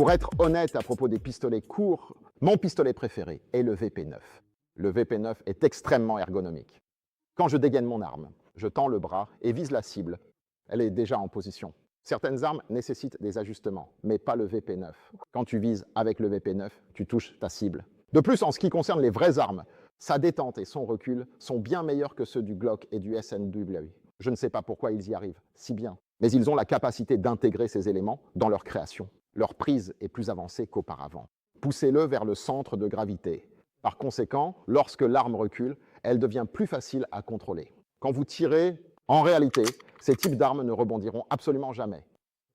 Pour être honnête à propos des pistolets courts, mon pistolet préféré est le VP9. Le VP9 est extrêmement ergonomique. Quand je dégaine mon arme, je tends le bras et vise la cible. Elle est déjà en position. Certaines armes nécessitent des ajustements, mais pas le VP9. Quand tu vises avec le VP9, tu touches ta cible. De plus, en ce qui concerne les vraies armes, sa détente et son recul sont bien meilleurs que ceux du Glock et du SNW. Je ne sais pas pourquoi ils y arrivent si bien, mais ils ont la capacité d'intégrer ces éléments dans leur création. Leur prise est plus avancée qu'auparavant. Poussez-le vers le centre de gravité. Par conséquent, lorsque l'arme recule, elle devient plus facile à contrôler. Quand vous tirez, en réalité, ces types d'armes ne rebondiront absolument jamais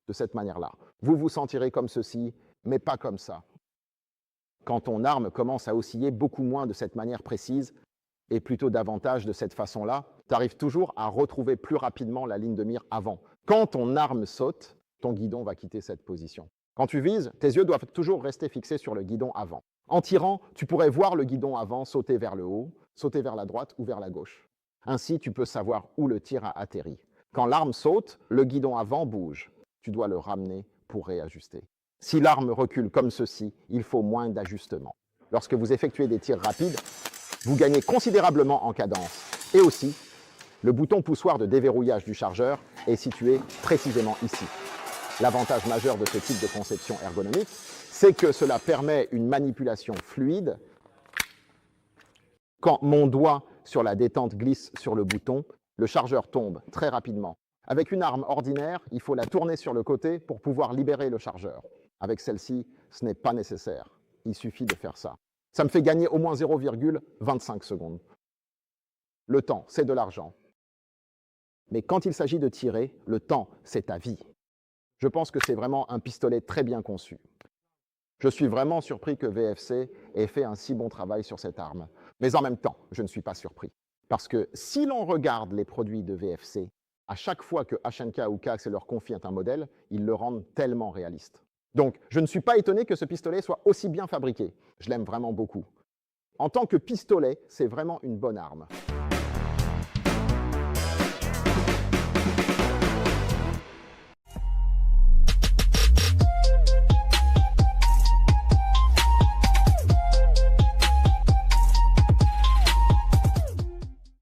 de cette manière-là. Vous vous sentirez comme ceci, mais pas comme ça. Quand ton arme commence à osciller beaucoup moins de cette manière précise, et plutôt davantage de cette façon-là, tu arrives toujours à retrouver plus rapidement la ligne de mire avant. Quand ton arme saute, ton guidon va quitter cette position. Quand tu vises, tes yeux doivent toujours rester fixés sur le guidon avant. En tirant, tu pourrais voir le guidon avant sauter vers le haut, sauter vers la droite ou vers la gauche. Ainsi, tu peux savoir où le tir a atterri. Quand l'arme saute, le guidon avant bouge. Tu dois le ramener pour réajuster. Si l'arme recule comme ceci, il faut moins d'ajustements. Lorsque vous effectuez des tirs rapides, vous gagnez considérablement en cadence. Et aussi, le bouton poussoir de déverrouillage du chargeur est situé précisément ici. L'avantage majeur de ce type de conception ergonomique, c'est que cela permet une manipulation fluide. Quand mon doigt sur la détente glisse sur le bouton, le chargeur tombe très rapidement. Avec une arme ordinaire, il faut la tourner sur le côté pour pouvoir libérer le chargeur. Avec celle-ci, ce n'est pas nécessaire. Il suffit de faire ça. Ça me fait gagner au moins 0,25 secondes. Le temps, c'est de l'argent. Mais quand il s'agit de tirer, le temps, c'est ta vie. Je pense que c'est vraiment un pistolet très bien conçu. Je suis vraiment surpris que VFC ait fait un si bon travail sur cette arme. Mais en même temps, je ne suis pas surpris. Parce que si l'on regarde les produits de VFC, à chaque fois que HNK ou KAX leur confient un modèle, ils le rendent tellement réaliste. Donc, je ne suis pas étonné que ce pistolet soit aussi bien fabriqué. Je l'aime vraiment beaucoup. En tant que pistolet, c'est vraiment une bonne arme.